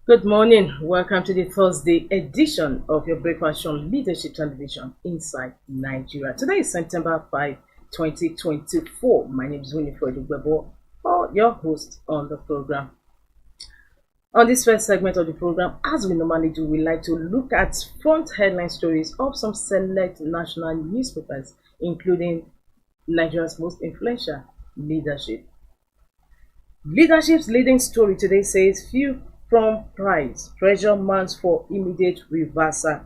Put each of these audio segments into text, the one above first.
Good morning. Welcome to the Thursday edition of your breakfast on Leadership Television Inside Nigeria. Today is September 5, 2024. My name is Winifred Ugbebo, your host on the program. On this first segment of the program, as we normally do, we like to look at front headline stories of some select national newspapers, including Nigeria's most influential leadership. Leadership's leading story today says few from price, pressure mounts for immediate reversal.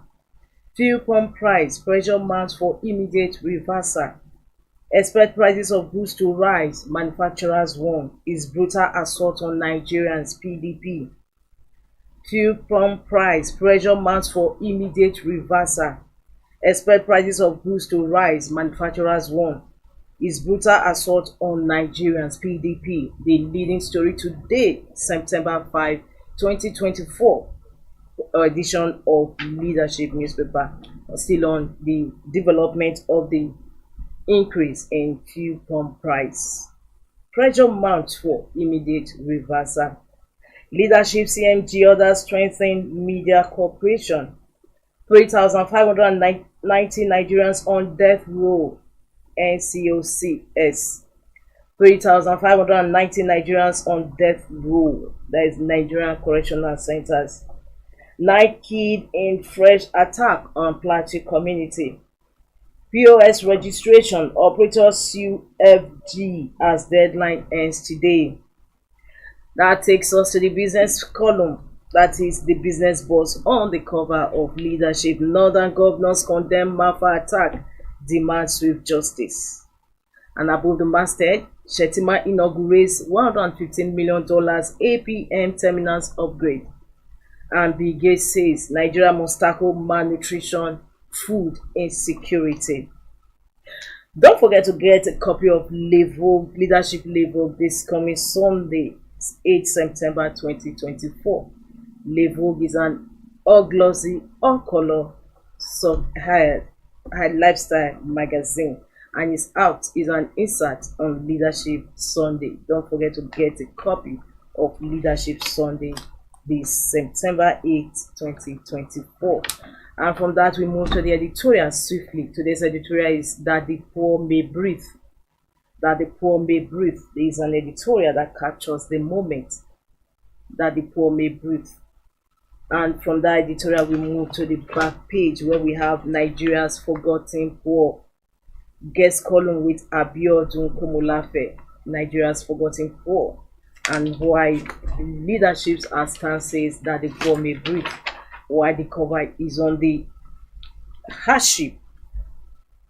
Fuel pump price, pressure mounts for immediate reversal. Expect prices of goods to rise, manufacturers warn. Is brutal assault on Nigerians, PDP. Fuel pump price, pressure mounts for immediate reversal. Expect prices of goods to rise, manufacturers warn. Is brutal assault on Nigerians, PDP. The leading story today, September 5, 2024 edition of Leadership newspaper. Still on the development of the increase in fuel pump price. Pressure mounts for immediate reversal. Leadership CMG orders strengthen media cooperation. 3,590 Nigerians on death row. NCOCS. 3,590 Nigerians on death row. That is Nigerian Correctional Centers. 9 killed in fresh attack on Plateau community. POS registration, operators sue FG as deadline ends today. That takes us to the business column. That is the business boss on the cover of Leadership. Northern governors condemn Mafa attack, demand swift justice. And above the masthead, Shettima inaugurates $115 million APM terminals upgrade. And Bill Gates says Nigeria must tackle malnutrition, food insecurity. Don't forget to get a copy of Leadership Level this coming Sunday, 8 September 2024. Level is an all-glossy, all-color, high lifestyle magazine, and it's out is an insert on Leadership Sunday. Don't forget to get a copy of Leadership Sunday this September 8, 2024. And from that we move to the editorial swiftly. Today's editorial is that the poor may breathe. That the poor may breathe. There is an editorial that captures the moment that the poor may breathe. And from that editorial we move to the back page where we have Nigeria's forgotten poor. Guest column with Abiodun Komolafe, Nigeria's forgotten poor, and why Leadership's stand says that the poor may breathe. Why the cover is on the hardship.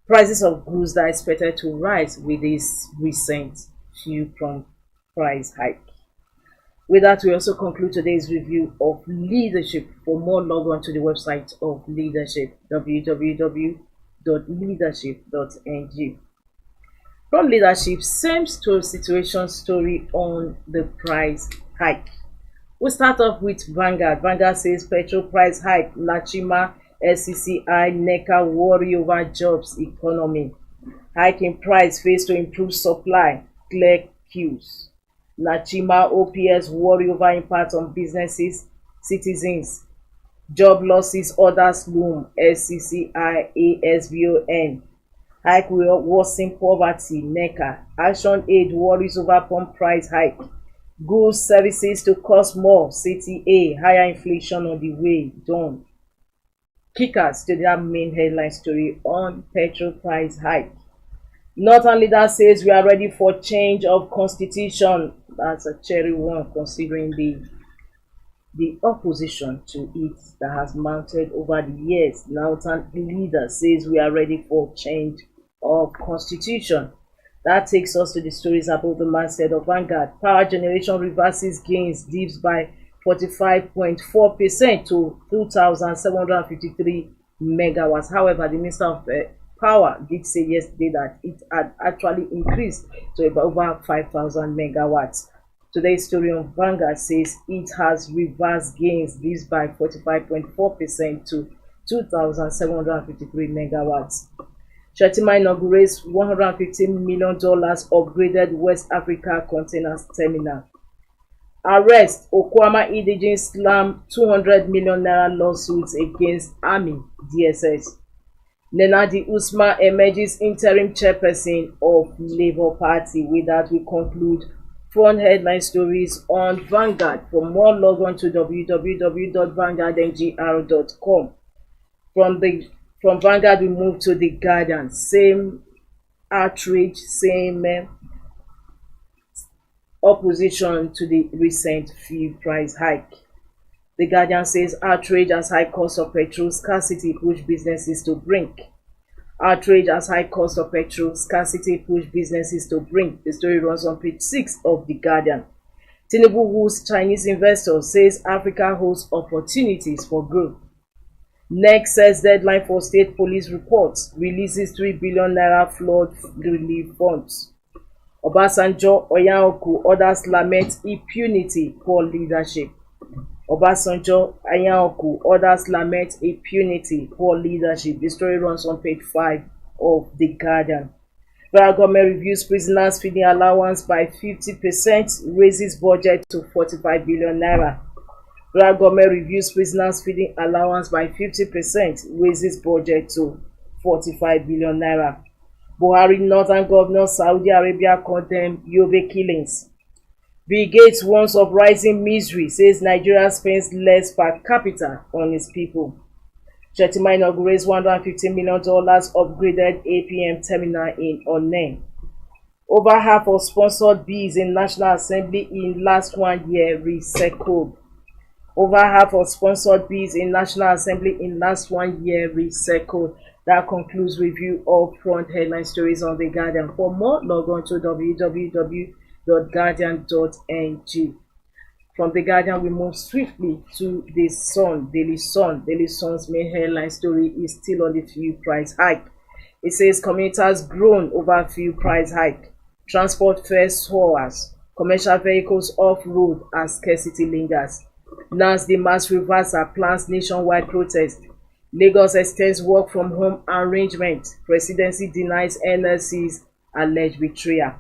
Prices of goods that are expected to rise with this recent fuel pump price hike. With that, we also conclude today's review of Leadership. For more, log on to the website of Leadership, www.leadership.ng. From Leadership, same situation story on the price hike. We'll start off with Vanguard. Vanguard says petrol price hike, Lachima, SCCI, NECA worry over jobs economy. Hike in price face to improve supply, clear queues. Lachima OPS worry over impact on businesses, citizens. Job losses, others loom, SCCI, ASVON. Hike will worsen poverty, NECA. Action Aid worries over pump price hike. Goods services to cost more, CTA. Higher inflation on the way, done. Kickers to that main headline story on petrol price hike. Northern leader says we are ready for change of constitution. That's a cherry one considering the opposition to it that has mounted over the years. Northern leader says we are ready for change of constitution. That takes us to the stories about the masthead of Vanguard. Power generation reverses gains, dips by 45.4% to 2,753 megawatts. However, the Minister of Power did say yesterday that it had actually increased to about over 5,000 megawatts. Today's story on Vanguard says it has reversed gains, dips by 45.4% to 2,753 megawatts. Shettima inaugurates $115 million upgraded West Africa containers terminal. Arrest Okwama Idijin slam 200 million naira lawsuits against Army DSS. Nenadi Usman emerges interim chairperson of Labour Party. With that, we conclude front headline stories on Vanguard. For more, log on to www.vanguardngr.com. From Vanguard, we move to the Guardian. Same outrage, same opposition to the recent fuel price hike. The Guardian says outrage as high cost of petrol scarcity push businesses to brink. Outrage as high cost of petrol scarcity push businesses to brink. The story runs on page 6 of the Guardian. Tinubu woo's Chinese investors, says Africa holds opportunities for growth. Next says deadline for state police reports, releases 3 billion naira flood relief funds. Obasanjo Oyaoku orders lament impunity, poor leadership. Obasanjo Oyaoku orders lament impunity, poor leadership. The story runs on page 5 of the Guardian. Federal government reviews prisoners feeding allowance by 50%, raises budget to 45 billion naira. Federal government reviews prisoners feeding allowance by 50%, raises budget to 45 billion naira. Buhari Northern Governor Saudi Arabia condemn Yobe killings. Bill Gates warns of rising misery, says Nigeria spends less per capita on its people. Shetima inaugurates $150 million upgraded APM terminal in Onne. Over half of sponsored bills in National Assembly in last 1 year recycled. Over half of sponsored bills in National Assembly in last 1 year recycled. That concludes review of front headline stories on the Guardian. For more, log on to www.guardian.ng. From the Guardian, we move swiftly to the Sun, Daily Sun. Daily Sun's main headline story is still on the fuel price hike. It says commuters groan over fuel price hike. Transport fares soars. Commercial vehicles off-road as scarcity lingers. NAS the mass reversal plans nationwide protest. Lagos extends work from home arrangement. Presidency denies NLC's alleged betrayal.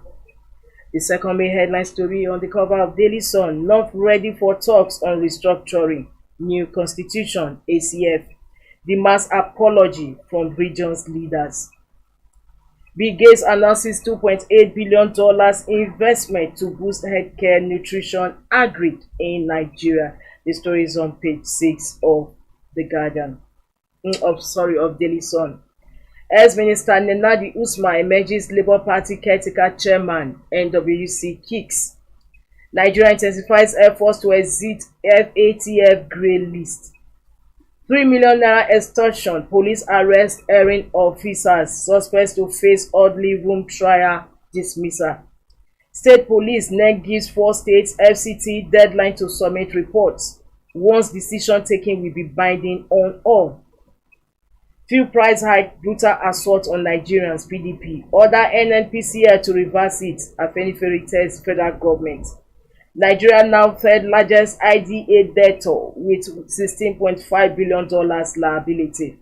The second main headline story on the cover of Daily Sun: not ready for talks on restructuring. New constitution, ACF. The mass apology from region's leaders. Bill Gates announces $2.8 billion investment to boost healthcare, nutrition, agri in Nigeria. The story is on page 6 of the Guardian. Of Daily Sun. Ex-Minister Nenadi Usman emerges Labour Party caretaker chairman. NWC kicks. Nigeria intensifies efforts to exit FATF grey list. 3 million naira extortion. Police arrest erring officers. Suspects to face oddly room trial dismissal. State police NEC gives 4 states FCT deadline to submit reports. Once decision taken will be binding on all. Fuel price hike, brutal assault on Nigerians, PDP. Order NNPCL to reverse it, Afenifere tells federal government. Nigeria now third largest IDA debtor with $16.5 billion liability.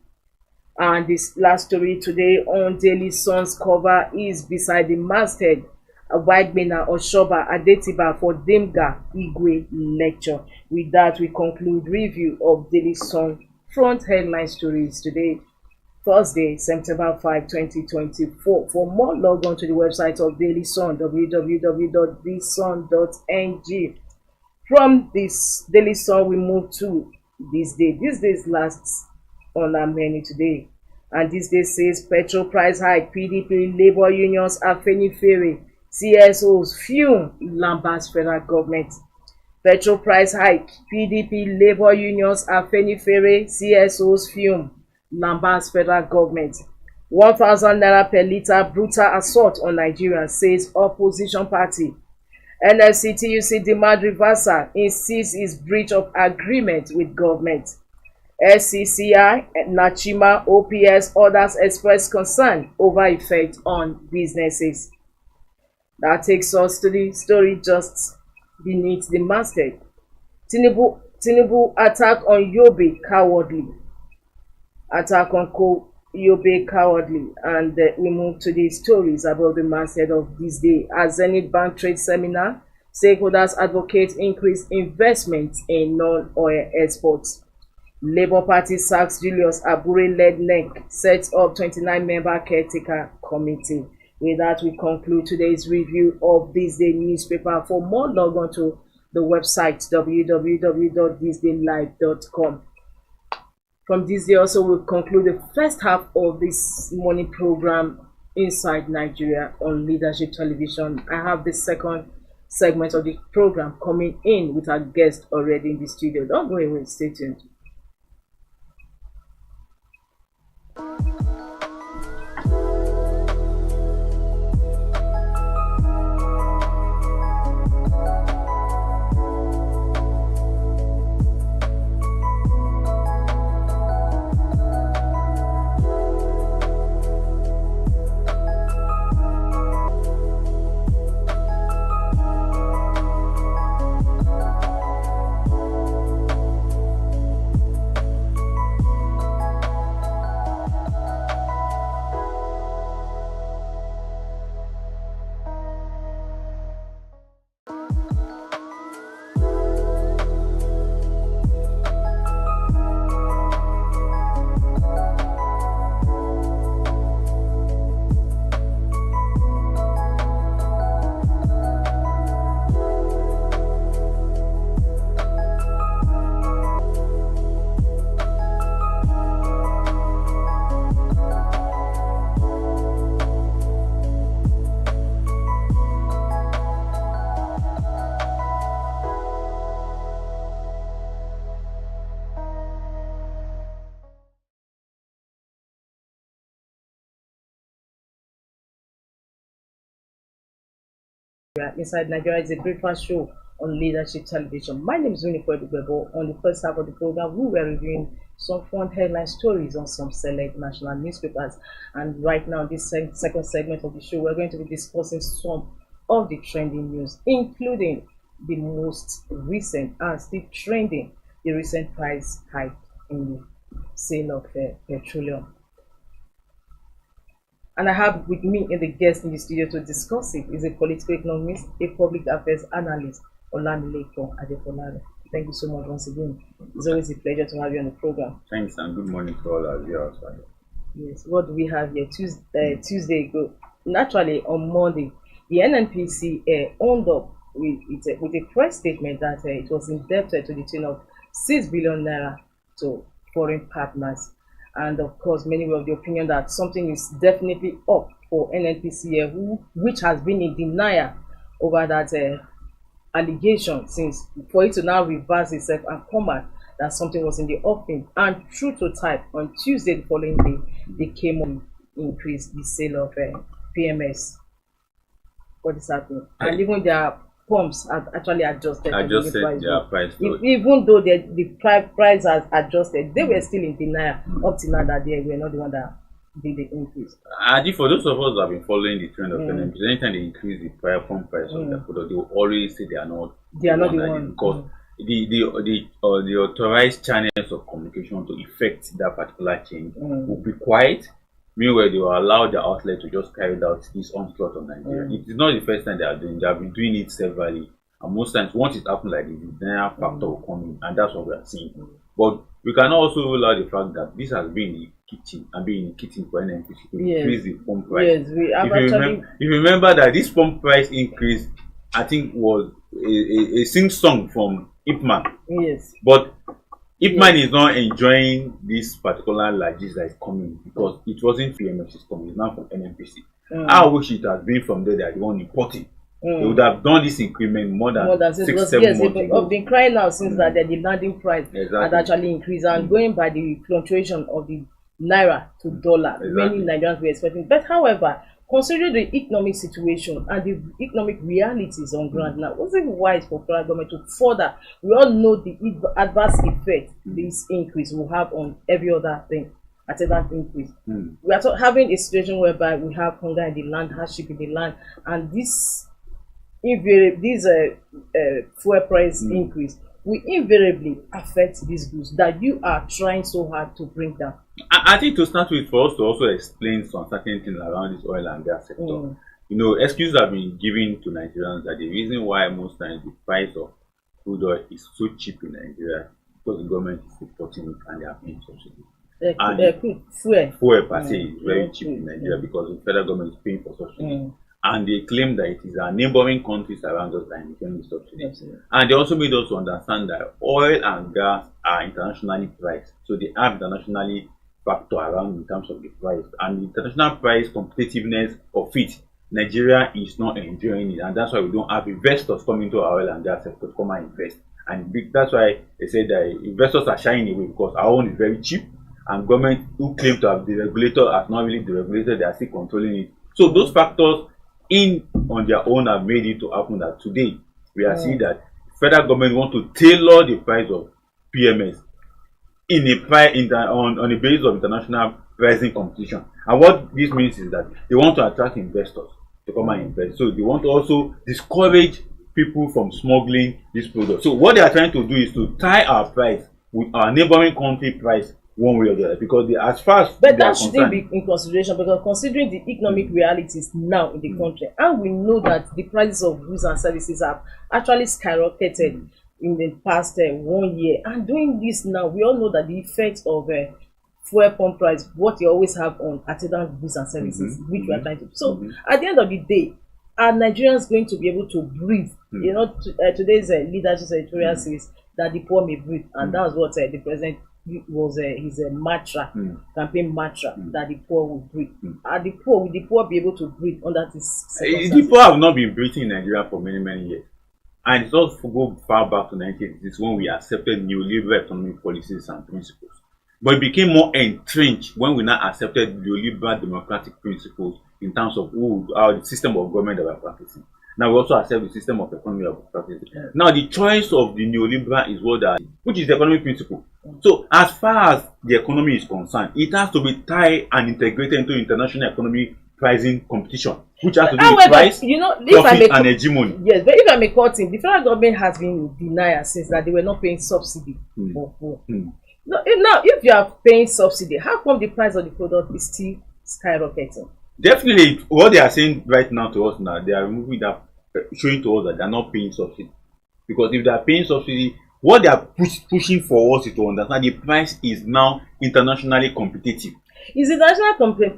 And this last story today on Daily Sun's cover is beside the masthead of Wagbena Oshoba Adetiba for Demga Igwe lecture. With that, we conclude review of Daily Sun front headline stories today, Thursday, September 5, 2024. For more, log on to the website of Daily Sun, www.thesun.ng. From this Daily Sun, we move to this day. This day's last on our menu today. And this day says petrol price hike, PDP, labor unions, Afenifere, CSOs, fume, lambast federal government. Petrol price hike, PDP, labor unions, Afenifere, CSOs, fume, lambast federal government. 1,000 naira per litre brutal assault on Nigerians, says opposition party. NLC TUC demand reversal, insists its breach of agreement with government. SCCI, Nachima, OPS, others express concern over effect on businesses. That takes us to the story just beneath the masthead. Tinubu attack on Yobe cowardly. Attack on Yobe cowardly. And we move to the stories about the masthead of this day. At Zenith Bank Trade Seminar, Stakeholders advocate increased investment in non-oil exports. Labour Party sacks Julius Abure-led NEC, sets up 29-member caretaker committee. With that, we conclude today's review of This Day newspaper. For more, log on to the website www.thisdaylive.com. From this day also, we'll conclude the first half of this morning program, Inside Nigeria, on Leadership Television. I have the second segment of the program coming in with our guest already in the studio. Don't go away, stay tuned. Inside Nigeria is a breakfast show on Leadership Television. My name is Winifred Ubebo. On the first half of the program, we were reviewing some fun headline stories on some select national newspapers. And right now, this second segment of the show, we're going to be discussing some of the trending news, including the most recent and still trending, the recent price hike in the sale of petroleum. And I have with me in the guest in the studio to discuss it is a political economist, a public affairs analyst, Olamileko Adefolare. Thank you so much once again. It's always a pleasure to have you on the program. Thanks, and good morning to all our viewers. Yes, what do we have here? Tuesday ago, naturally on Monday, the NNPC owned up with a press statement that it was indebted to the tune of 6 billion naira to foreign partners. And of course, many were of the opinion that something is definitely up for NNPC, which has been in denial over that allegation since, for it to now reverse itself and come back that something was in the offing. And true to type, on Tuesday the following day, they came on increase the sale of PMS. What is happening? And even their pumps have actually adjusted their price. Even though the price has adjusted, they were still in denial up to now that they were not the one that did the increase. I think for those of us that have been following the trend of NNPC, anytime they increase the pump price of the product, they will always say they are not the one. Because the authorized channels of communication to effect that particular change will be quiet. Meanwhile, they will allow the outlet to just carry out this onslaught on Nigeria. It is not the first time they are doing. They have been doing it severally, and most times, once it happens like this, the denial factor will come in, and that's what we are seeing. But we can also rule out the fact that this has been in the kitchen and been in the kitchen for NNPC to increase the pump price. Yes, if you remember that this pump price increase, I think, was a sing-song from Ipman. Yes. But Ipman is not enjoying this particular largesse that is coming because it wasn't PMS's coming, it's now from NNPC. I wish it had been from there, they are the one importing. They would have done this increment more than 6-7 months ago. I've been crying out since that the landing price had actually increased, and going by the fluctuation of the naira to dollar, many Nigerians were expecting. But however, considering the economic situation and the economic realities on ground now, was it wise for federal government to further? We all know the adverse effect this increase will have on every other thing. At that increase, we are having a situation whereby we have hunger in the land, hardship in the land, and this fuel price increase will invariably affect these goods that you are trying so hard to bring down. I think to start with, for us to also explain some certain things around this oil and gas sector, excuses have been given to Nigerians that the reason why most times the price of crude oil is so cheap in Nigeria because the government is supporting it and they are paying subsidy. And fuel per se is very cheap in Nigeria because the federal government is paying for subsidy. And they claim that it is our neighboring countries around us that are paying the subsidy. And they also made us to understand that oil and gas are internationally priced. So they have internationally factor around in terms of the price. And the international price competitiveness of it, Nigeria is not enjoying it. And that's why we don't have investors coming to our oil and gas sector to come and invest. And that's why they say that investors are shying away because our own is very cheap. And government who claim to have the regulator has not really deregulated, they are still controlling it. So those factors on their own have made it to happen that today we are seeing that federal government want to tailor the price of PMS on the basis of international pricing competition. And what this means is that they want to attract investors to come and invest. So they want to also discourage people from smuggling this product. So what they are trying to do is to tie our price with our neighboring country price one way or the other, because as far as but that shouldn't be in consideration, because considering the economic realities now in the country, and we know that the prices of goods and services have actually skyrocketed in the past 1 year, and doing this now, we all know that the effect of fuel pump price, what you always have on artisanal goods and services, which we are trying to. So at the end of the day, are Nigerians going to be able to breathe? Today's leadership editorial says that the poor may breathe, and that's what the president was his mantra, campaign mantra, that the poor will breathe. Will the poor be able to breathe under this circumstances? The poor have not been breathing in Nigeria for many, many years. And it's also go far back to 1980s when we accepted neoliberal economic policies and principles. But it became more entrenched when we now accepted neoliberal democratic principles in terms of how the system of government that we are practicing. Now we also accept the system of economy of practicing. Now the choice of the neoliberal is which is the economic principle. So as far as the economy is concerned, it has to be tied and integrated into international economic pricing competition, which has to do with price, profit, and hegemony. Yes, but if I may cut in, the federal government has been denied since that they were not paying subsidy for food. Now, if you are paying subsidy, how come the price of the product is still skyrocketing? Definitely, what they are saying right now to us now, they are removing that, showing to us that they are not paying subsidy. Because if they are paying subsidy, what they are pushing for us is to understand the price is now internationally competitive. It's internationally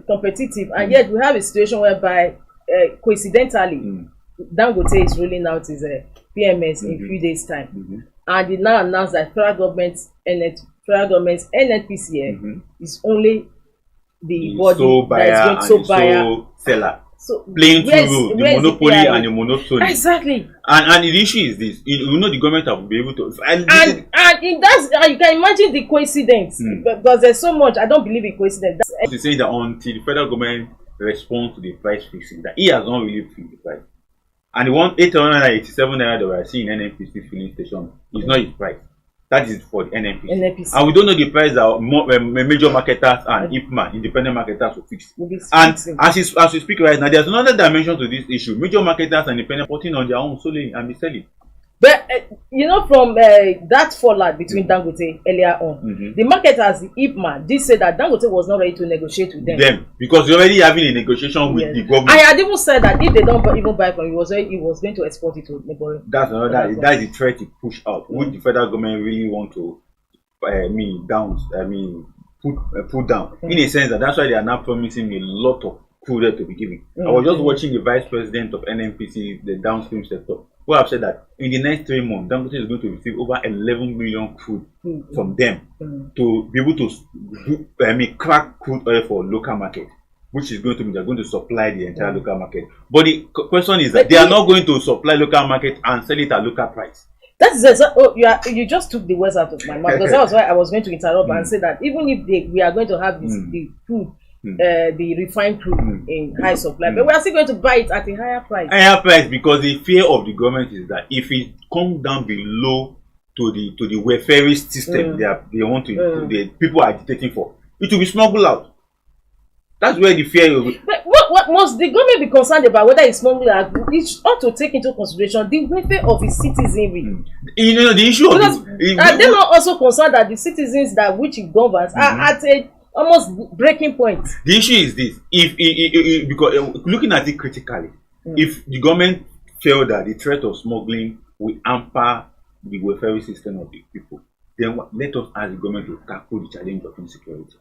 competitive, and yet we have a situation whereby, coincidentally, Dangote is rolling out his PMS in a few days' time, and they now announced that federal government's NNPC is only the body that is going to buyer seller. So playing two roles, the monopoly and the monopoly. Exactly. And the issue is this: the government will be able to. And you can imagine the coincidence, because there's so much. I don't believe in coincidence. He's saying that until the federal government responds to the price fixing, that he has not really fixed the price. And the 887 naira that we are seeing in NNPC filling station is not his price. That is for the NNPC. And we don't know the price that major marketers and IPMA, independent marketers, will fix. And as we speak right now, there's another dimension to this issue. Major marketers and independent putting on their own solely and be selling. But from that fallout between Dangote earlier on, the marketers, the IPMA, did say that Dangote was not ready to negotiate with them. Because they're already having a negotiation with the government. I had even said that if they don't even buy from him, he was going to export it to neighboring. That's the threat to push out, which the federal government really want to put down. In a sense that's why they are now promising a lot of crude to be given. I was just watching the vice president of NNPC, the downstream sector, who have said that in the next 3 months, Dangote is going to receive over 11 million crude from them to be able to crack crude oil for local market, which is going to mean they're going to supply the entire local market. But the question is that they are not going to supply local market and sell it at local price. That's you just took the words out of my mouth, because that was why I was going to interrupt and say that even if we are going to have the crude, the refined crude in high supply, but we are still going to buy it at a higher price. Higher price, because the fear of the government is that if it comes down below to the welfarist system they want to the people are agitating for, it will be smuggled out. That's where the fear is. But what must the government be concerned about? Whether it's smuggled out, it ought to take into consideration the welfare of its citizenry. The issue of are they not also concerned that the citizens which it governs are at a almost breaking point. The issue is this: if because looking at it critically, if the government felt that the threat of smuggling will hamper the welfare system of the people, then let us ask the government to tackle the challenge of insecurity.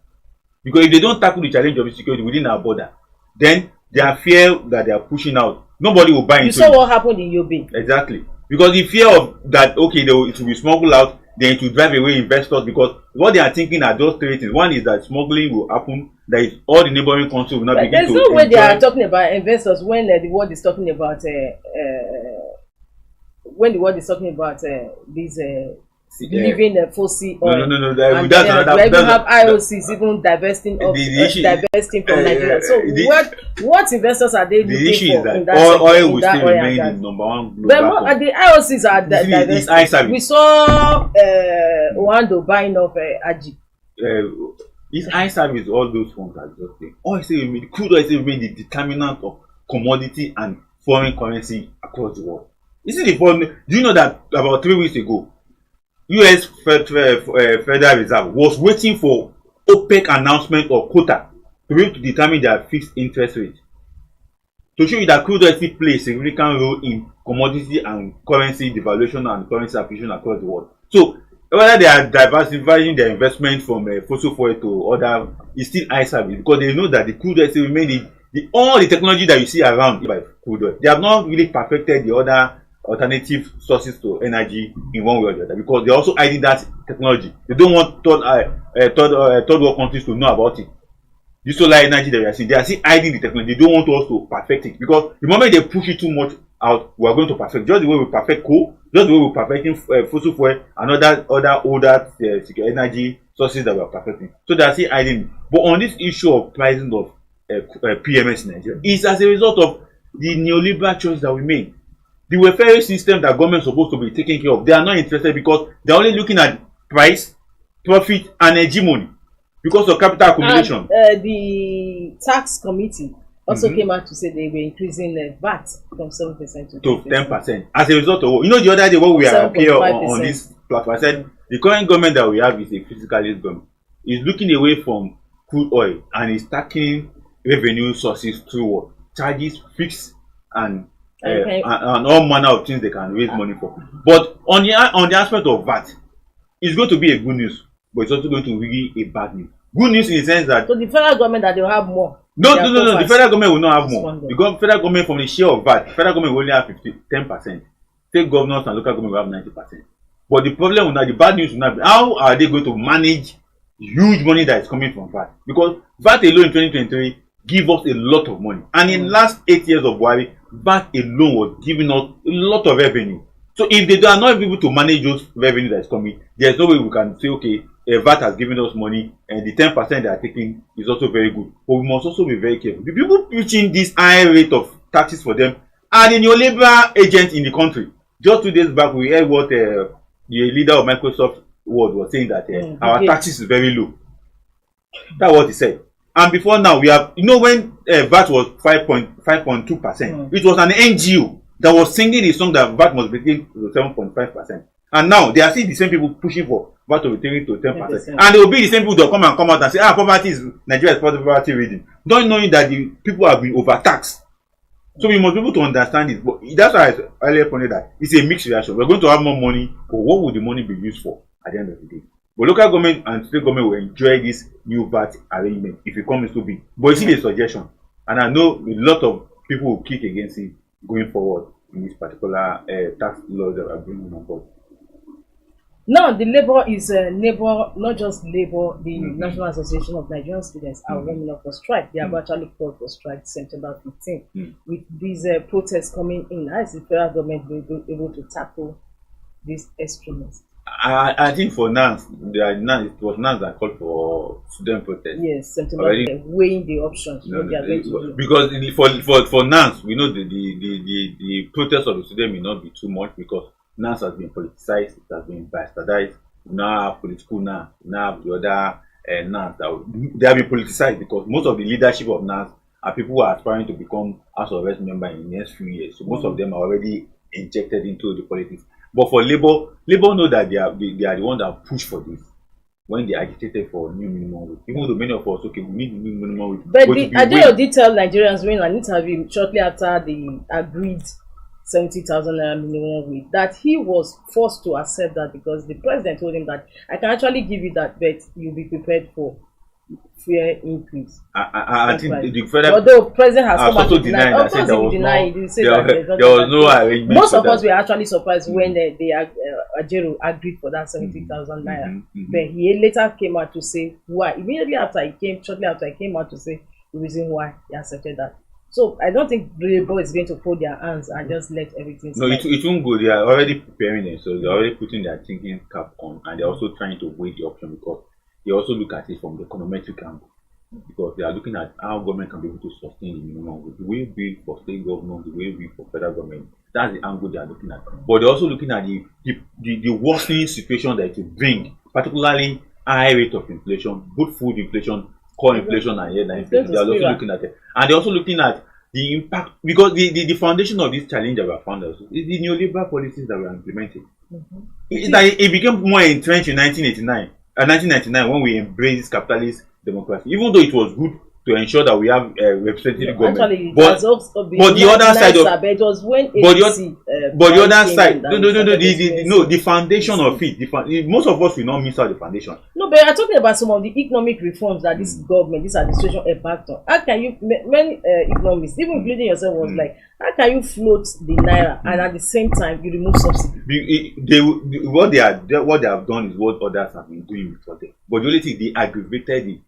Because if they don't tackle the challenge of insecurity within our border, then their fear that they are pushing out, nobody will buy into it. You saw what happened in Yobe. Exactly. Because the fear of that, okay, it will be smuggled out, then it will drive away investors, because what they are thinking are those three things. One is that smuggling will happen, that is all the neighboring countries will not begin to. There's no way they are talking about investors when the world is talking about these leaving fossil oil. No. And we have IOCs even divesting from Nigeria. So what investors are they looking for? The issue is that oil will still remain the number one global. The IOCs are divesting. We saw Oando buying up Aji. This eye service, all those ones are just there. Oil still remain, crude oil still remain the determinant of commodity and foreign currency across the world. This is the problem. Do you know that about 3 weeks ago, US Federal Reserve was waiting for OPEC announcement of quota to be able to determine their fixed interest rate, to show you that crude oil still plays a significant role in commodity and currency devaluation and currency appreciation across the world. So whether they are diversifying their investment from fossil fuel to other, it's still eye service, because they know that the crude oil still remain all the technology that you see around by crude oil. They have not really perfected the other alternative sources to energy in one way or the other, because they're also hiding that technology. They don't want third world countries to know about it. The solar energy that we are seeing, they are still hiding the technology. They don't want us to perfect it, because the moment they push it too much out, we are going to perfect. Just the way we perfect coal, just the way we're perfecting fossil fuel and other older energy sources that we are perfecting. So they are still hiding it. But on this issue of pricing of PMS in Nigeria, it's as a result of the neoliberal choice that we made. The welfare system that government is supposed to be taking care of, they are not interested, because they are only looking at price, profit, and hegemony because of capital accumulation. And the tax committee also came out to say they were increasing VAT from 7% to 10%. As a result of, the other day when we are here on this platform, I said the current government that we have is a fiscalist government. It's looking away from crude oil and is tackling revenue sources through what? Charges, fixed, and all manner of things they can raise money for. But on the aspect of VAT, it's going to be a good news, but it's also going to be a bad news. Good news in the sense that, so the federal government that they will have more. No. The federal government will not have more. The federal government, from the share of VAT, federal government will only have 10%. State governors and local government will have 90%. But the problem will not, the bad news will not be, how are they going to manage huge money that is coming from VAT? Because VAT alone in 2023 give us a lot of money, and in the last 8 years of Buhari, VAT alone was giving us a lot of revenue. So if they are not able to manage those revenue that is coming, there's no way we can say, okay, VAT has given us money and the 10% they are taking is also very good. But we must also be very careful. The people preaching this high rate of taxes for them are the neoliberal agents in the country. Just 2 days back, we heard what the leader of Microsoft World was saying, that our taxes is very low. That's what he said. And before now, we have, when VAT was 5.2%, it was an NGO that was singing the song that VAT must be taken to 7.5%. And now they are still the same people pushing for VAT to be taken to 10%. And they will be the same people that come out and say, poverty is Nigeria's poverty reading, not knowing that the people have been overtaxed. So we must be able to understand it. But that's why I earlier pointed that it's a mixed reaction. We're going to have more money, but what would the money be used for at the end of the day? But local government and state government will enjoy this new VAT arrangement if it comes to be. But it's still a suggestion. And I know a lot of people will kick against it going forward in this particular tax law that are bringing on board. Now, the labor is not just labor, the National Association of Nigerian Students are warming up for strike. They have actually called for strike September 15. With these protests coming in, how is the federal government able to tackle these extremists? I think for NANS, it was NANS that called for student protest. Yes, September, weighing the options. Because for NANS, we know the protest of the student may not be too much, because NANS has been politicized, it has been bastardized. Now political now have the other NANS that they have been politicized, because most of the leadership of NANS are people who are aspiring to become House of Reps member in the next few years. So most of them are already injected into the politics. But for Labour know that they are the ones that push for this. when they agitated for new minimum wage. Even though many of us, okay, we need the new minimum wage. But Adeoyo did tell Nigerians during an interview shortly after the agreed 70,000 naira minimum wage that he was forced to accept that because the president told him that I can actually give you that, but you'll be prepared for fair increase. I think the federal, although president has come out to deny, of course he denied. He said there was no arrangement. Most of us were actually surprised when Ajero agreed for that 70,000 naira. But he later came out to say why. Immediately after shortly after he came out to say the reason why he accepted that. So I don't think Labour is going to fold their hands and just let everything slide. No, it won't go. They are already preparing themselves. They're already putting their thinking cap on, and they're also trying to weigh the option because they also look at it from the econometric angle, because they are looking at how government can be able to sustain the minimum wage. The way big for state government, the way big for federal government. That's the angle they are looking at. But they're also looking at the worsening situation that it will bring, particularly high rate of inflation, both food inflation, core inflation, and headline inflation. They are also looking at it, and they're also looking at the impact, because the foundation of this challenge that we have found us is the neoliberal policies that we are implementing. It became more entrenched in 1999 when we embraced capitalist democracy, even though it was good to ensure that we have representative government. Actually, but the other side of it was when the other side, the foundation of it. Most of us will not miss out the foundation. No, but I'm talking about some of the economic reforms that this government, this administration embarked on. How can you, many economists, even including yourself, was like, how can you float the naira and at the same time you remove subsidy? What they have done is what others have been doing before them. But the only thing, they aggravated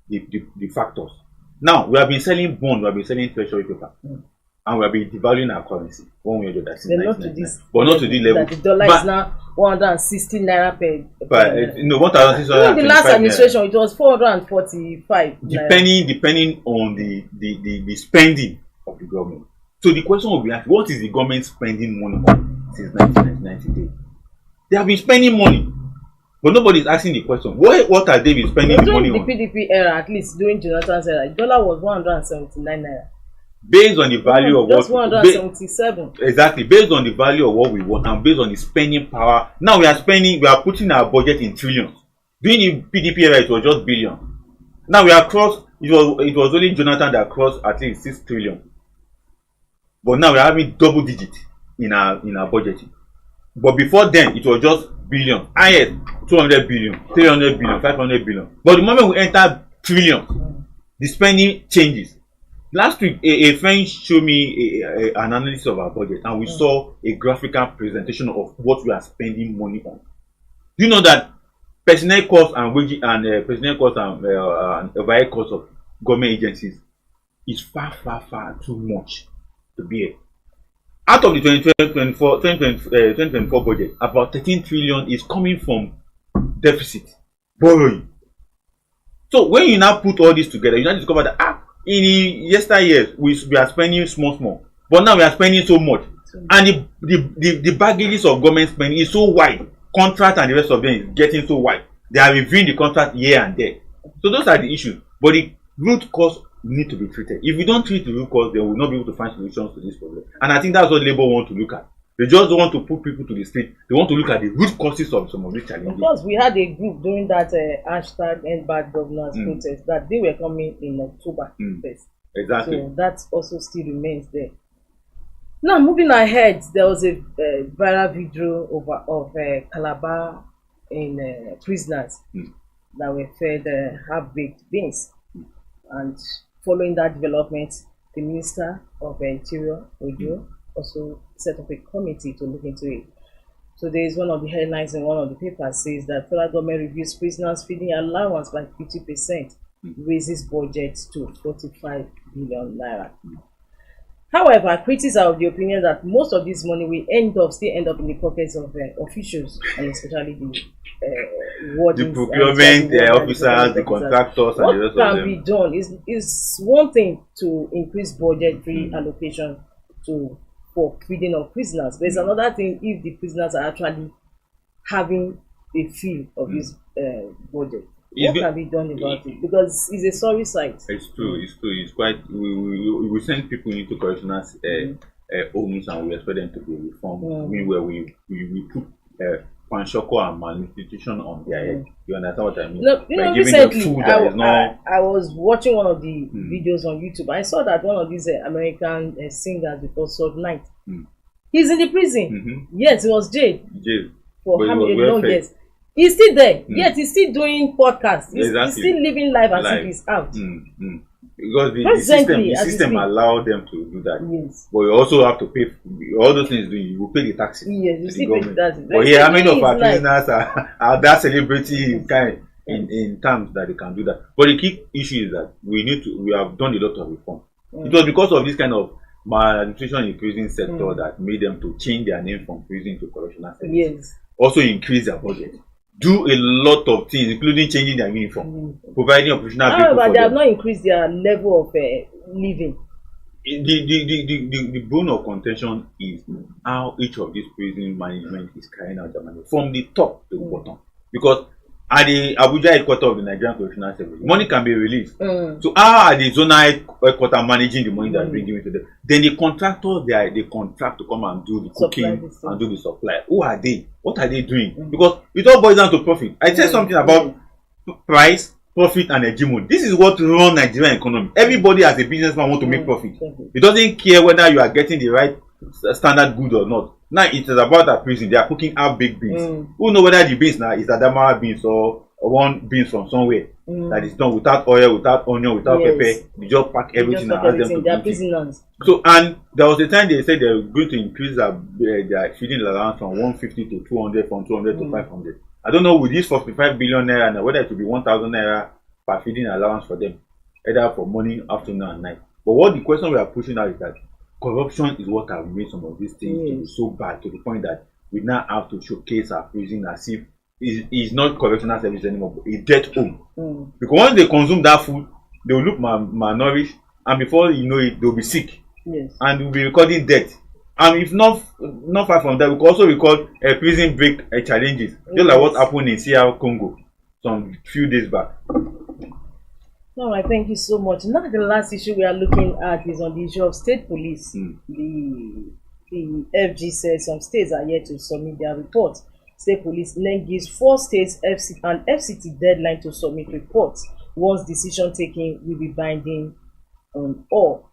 the factors. Now we have been selling bonds, we have been selling treasury paper, and we have been devaluing our currency one way or the other since 1999. But not to this level. That the dollar is now 160 naira per. No, 1,600. In the last administration, it was 445. Depending on the spending of the government. So the question will be asked: what is the government spending money on since 1999? They have been spending money. But nobody is asking the question. What are they been spending the money on? During the PDP era, at least during Jonathan's era, the dollar was 179 naira. Based on the value of just 177. Exactly. Based on the value of what we want and based on the spending power. Now we are putting our budget in trillions. During the PDP era, it was just billion. Now we are crossed. It was only Jonathan that crossed at least 6 trillion. But now we are having double digit in our budgeting. But before then, it was just billion. Highest 200 billion, 300 billion, 500 billion. But the moment we enter trillions, the spending changes. Last week, a friend showed me an analysis of our budget, and we saw a graphical presentation of what we are spending money on. Do you know that personnel costs and wage and personnel costs and overhead costs of government agencies is far too much to bear? Out of the 2024 budget, about 13 trillion is coming from deficit, borrowing. So when you now put all this together, you now discover that in the yesteryears we are spending small, but now we are spending so much, and the baggages of government spending is so wide. Contract and the rest of them is getting so wide. They are reviewing the contract here and there. So those are the issues. But the root cause need to be treated. If we don't treat the root cause, they will not be able to find solutions to this problem. And I think that's what Labour want to look at. They just don't want to put people to the street. They want to look at the root causes of some of these challenges. Of course, we had a group during that hashtag End Bad Governance protest that they were coming in October 1st. Exactly. So that also still remains there. Now, moving ahead, there was a viral video of Calabar in prisoners that were fed half-baked beans. And following that development, the Minister of Interior, Ojo, also set up a committee to look into it. So there is one of the headlines in one of the papers says that federal government reviews prisoners feeding allowance by 50%, raises budget to 45 billion naira. However, critics are of the opinion that most of this money will still end up in the pockets of officials, and especially the procurement officers, the contractors, and the rest of them. What can be done is one thing to increase budgetary allocation for feeding of prisoners. There's another thing if the prisoners are actually having a feel of this budget. What can be done about it? Because it's a sorry sight. It's true. It's quite. We send people into correctional homes and we expect them to be reformed. Meanwhile, we put panshoko and malnutrition on their head. You understand what I mean? No, recently I was watching one of the videos on YouTube. I saw that one of these American singers before Salt Night. He's in the prison. Yes, he was jailed. For how many long years? He's still there. Yet he's still doing podcasts. He's still living life as if he's out. Because the system allow them to do that. Yes. But you also have to pay all those things. You will pay the taxes. Yes, you still pay the taxes. But here, how many of our prisoners are that celebrity kind in terms that they can do that? But the key issue is that we have done a lot of reform. It was because of this kind of malnutrition in prison sector that made them to change their name from prison to correctional service. Yes. Also increase their budget. Do a lot of things, including changing their uniform, providing operational vehicle for them. However, they have not increased their level of living. The bone of contention is how each of these prison management is carrying out their money from the top to the bottom. Because at the Abuja headquarters of the Nigerian Correctional Service, money can be released. So how are the zonal headquarters managing the money that bringing into them? Then the contractors, they contract to come and do the cooking and do the supply. Who are they? What are they doing? Because it all boils down to profit. I said something about price, profit, and hegemony. This is what runs Nigerian economy. Everybody as a businessman want to make profit. It doesn't care whether you are getting the right standard good or not. Now it is about that prison. They are cooking out big beans. Who know whether the beans now is Adamawa beans or one beans from somewhere that is done without oil, without onion, without pepper. You just pack everything and ask them to do it. So, and there was a time they said they were going to increase their feeding allowance from 150 to 200, from 200 to 500. I don't know with this 45 billion naira now whether it will be 1,000 naira per feeding allowance for them, either for morning, afternoon, and night. But what the question we are pushing out is that corruption is what has made some of these things to be so bad, to the point that we now have to showcase our prison as if it's not correctional service anymore, but a death home. Because once they consume that food, they will look malnourished, and before you know it, they'll be sick. And we'll be recording death. And if not far from that, we can also record prison break challenges, just like what happened in CR Congo some few days back. No, I thank you so much. Now the last issue we are looking at is on the issue of state police. The FG says some states are yet to submit their reports. State police then gives 4 states an FCT deadline to submit reports. Once decision taken will be binding on all.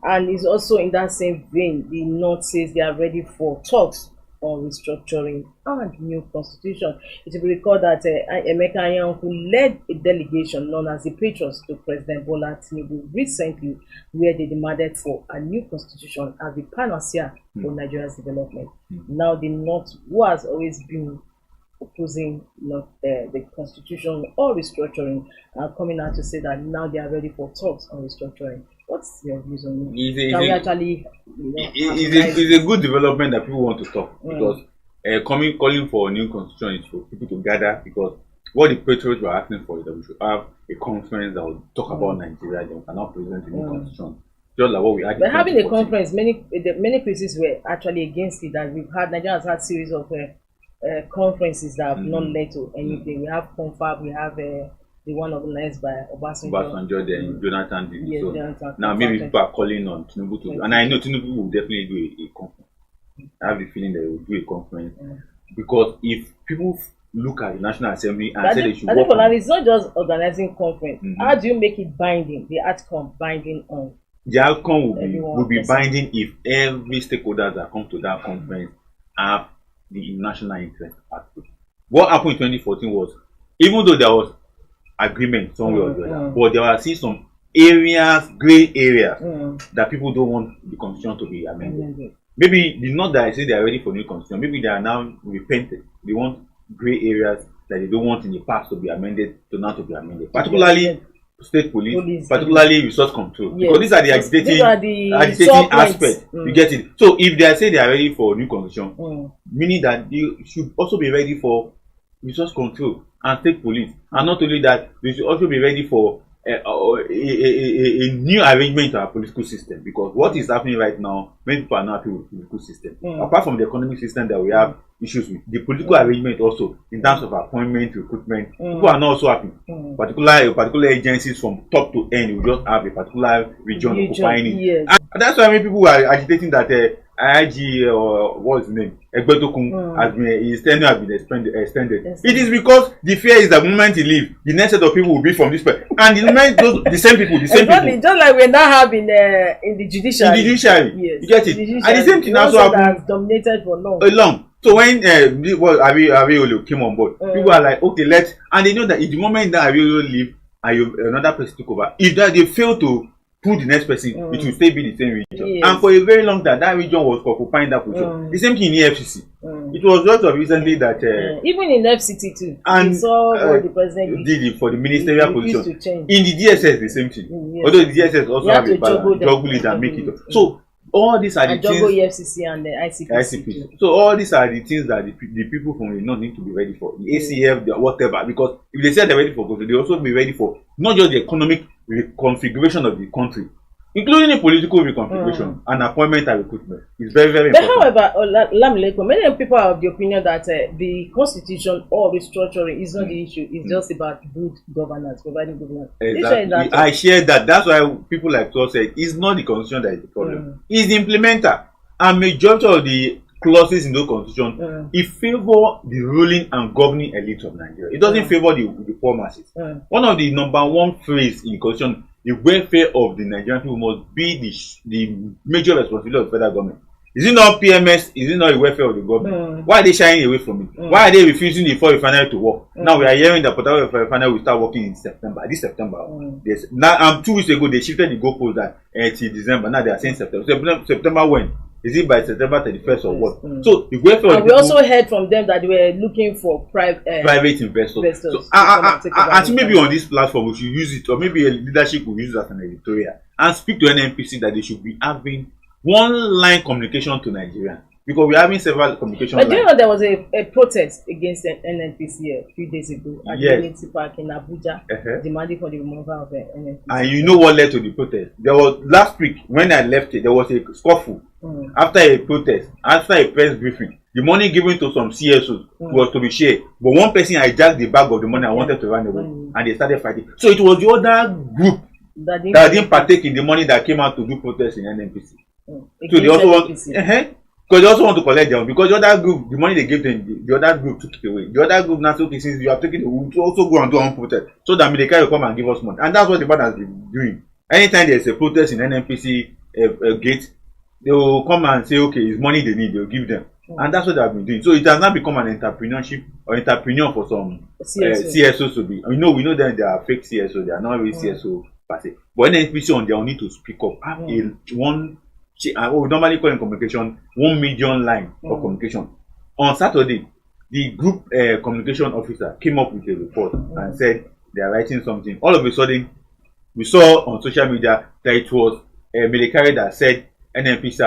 And it's also in that same vein, the North says they are ready for talks on restructuring and new constitution. It will be recalled that Emeka Anyan, who led a delegation known as the Patriots to President Bola Tinubu recently, where they demanded for a new constitution as the panacea for Nigeria's development. Now the North, who has always been opposing the constitution or restructuring, are coming out to say that now they are ready for talks on restructuring. What's your views on it? It's a good development that people want to talk, because calling for a new constitution is for people to gather, because what the Patriots were asking for is that we should have a conference that will talk about Nigeria, then we cannot present a new constitution. Just like what we had. But having a conference, many places were actually against it. That we've had, Nigeria has had series of conferences that have not led to anything. We have Confab, we have the one organized by Obasanjo, then Jonathan did it. So now maybe people are calling on Tinubu to, and I know Tinubu will definitely do a conference. I have the feeling that they will do a conference, because if people look at the National Assembly and say they should work on, it's not just organizing conference. How do you make it binding? The outcome binding on? The outcome will be binding if every stakeholder that come to that conference have the national interest at stake. What happened in 2014 was, even though there was agreement somewhere or the other, but there were still some areas, gray areas, that people don't want the constitution to be amended. Maybe it's not that I say they are ready for new constitution. Maybe they are now repented. They want gray areas that they don't want in the past to be amended to now to be amended. Particularly state police, particularly resource control. Because these are the agitating aspects. You get it? So if they say they are ready for new constitution, meaning that they should also be ready for resource control and state police. And not only that, they should also be ready for a new arrangement to our political system, because what is happening right now, many people are not happy with the political system. Apart from the economic system that we have issues with, the political arrangement also, in terms of appointment, recruitment, people are not also happy. Particular agencies from top to end, we just have a particular region occupying it. And that's why many people are agitating that IG or what's his name, Egbetokun, has been his tenure has been extended. Yes. It is because the fear is that the moment he leave, the next set of people will be from this place, and the moment the same people, exactly, just like we now have in the judiciary. In the judiciary, yes, you get it. And the same thing also has dominated for long. Long. So when Abiolo came on board, people are like, okay, let's, and they know that in the moment that Abiolo leave and another person took over, if that they fail to put the next person, it will still be the same region. Yes. And for a very long time, that region was occupying that position. The same thing in the FCC. It was just of recently that even in FCT too. And we saw what the president did it for the ministerial position. In the DSS, the same thing. Yes. Although the DSS also have a balance, juggle it and make it up. So all these are the things. EFCC and the ICPC. So all these are the things that the people from the north need to be ready for. The ACF, the whatever, because if they say they're ready for growth, they also be ready for not just the economic reconfiguration of the country, including the political reconfiguration and appointment and recruitment. It's very, very important. But however, many people are of the opinion that the constitution or restructuring is not the issue. It's just about good governance, providing governance. Exactly. I share that. That's why people like us say it's not the constitution that is the problem. It's the implementer. And majority of the clauses in the constitution, it favor the ruling and governing elite of Nigeria. It doesn't favor the poor masses. One of the number one phrase in the constitution, the welfare of the Nigerian people must be the major responsibility of the federal government. Is it not PMS? Is it not the welfare of the government? Why are they shying away from it? Why are they refusing the foreign refinery to work? Now we are hearing that Port Harcourt refinery will start working in September. This September. Now 2 weeks ago they shifted the goalpost that till December. Now they are saying September. September when? Is it by September 31st or what? So the welfare and we also heard from them that they were looking for private investors. So I think maybe on this platform we should use it, or maybe a leadership will use it as an editorial and speak to NNPC that they should be having one line communication to Nigeria, because we're having several communication lines. But do you know there was a protest against the NNPC a few days ago at the Unity Park in Abuja, demanding for the removal of the NNPC. And you know what led to the protest? There was last week when I left it, there was a scuffle after a protest, after a press briefing. The money given to some CSOs was to be shared, but one person hijacked the bag of the money and wanted to run away, and they started fighting. So it was the other group that didn't partake in the money that came out to do protest in NNPC. So they also want, because they also want to collect them, because the other group, the money they gave them, the other group took it away. The other group now said, okay, since you have taken it, we will also go and do our own protest, so that Military will come and give us money. And that's what the band has been doing. Anytime there's a protest in NNPC gate, they will come and say, okay, it's money they need, they'll give them. And that's what they have been doing. So it has now become an entrepreneurship or entrepreneur for some CSOs to be. We know that they are fake CSOs, they are not really CSO per se. But NNPC on their own need to speak up. Have we normally call in communication 1 million line of communication. On Saturday, the group communication officer came up with a report and said they are writing something. All of a sudden, we saw on social media that it was a military that said NNPC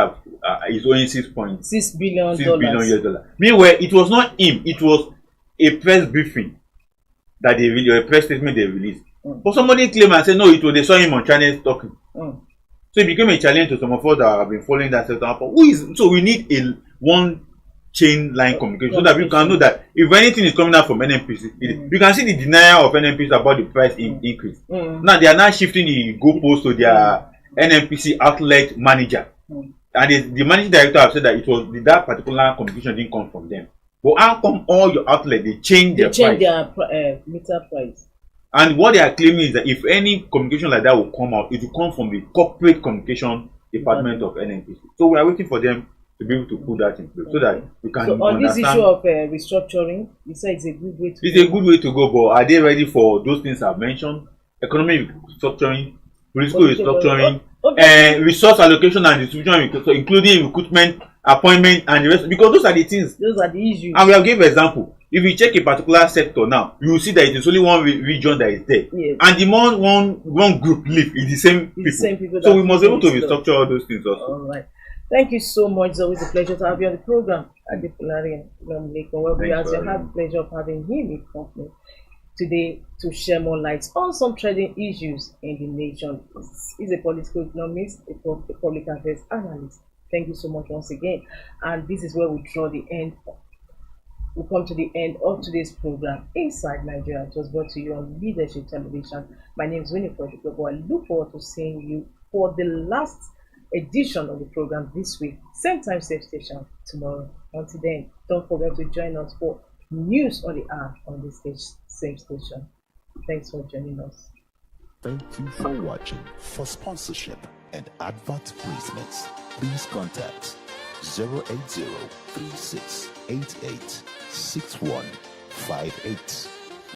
is owing $6 billion. Meanwhile, it was not him, it was a press briefing that they released, or a press statement they released. But somebody claimed and said no, it was they saw him on channels talking. So it became a challenge to some of us that have been following that sector. So we need a one chain line communication so that we can know that if anything is coming out from NNPC, you can see the denial of NNPC about the price increase. Now they are now shifting the goalpost to their NNPC outlet manager. And the managing director have said that it was that particular communication didn't come from them. But how come all your outlets they change their meter price? And what they are claiming is that if any communication like that will come out, it will come from the corporate communication department of NNPC. So we are waiting for them to be able to put that in place so that we can understand. On this issue of restructuring, you say it's a good way to go. It's a good way to go, but are they ready for those things I've mentioned? Economic restructuring, political restructuring, resource allocation and distribution, so including recruitment, appointment, and the rest, because those are the things. Those are the issues. And we have given example. If you check a particular sector now, you will see that it is only one region that is there. Yes. And the more one group live is the same people. So we must be able to restructure all those things also. All right. Thank you so much. It's always a pleasure to have you on the program. Adekunle Well, we also have the pleasure of having him in company today to share more light on some trending issues in the nation. He's a political economist, a public affairs analyst. Thank you so much once again. And this is where we draw the end. We come to the end of today's program, Inside Nigeria. It was brought to you on Leadership Television. My name is Winnie Kodikobo. I look forward to seeing you for the last edition of the program this week. Same time, same station tomorrow. Until then, don't forget to join us for news on the hour on this same station. Thanks for joining us. Thank you for watching. For sponsorship and advert placements, please contact 080-3688-6158.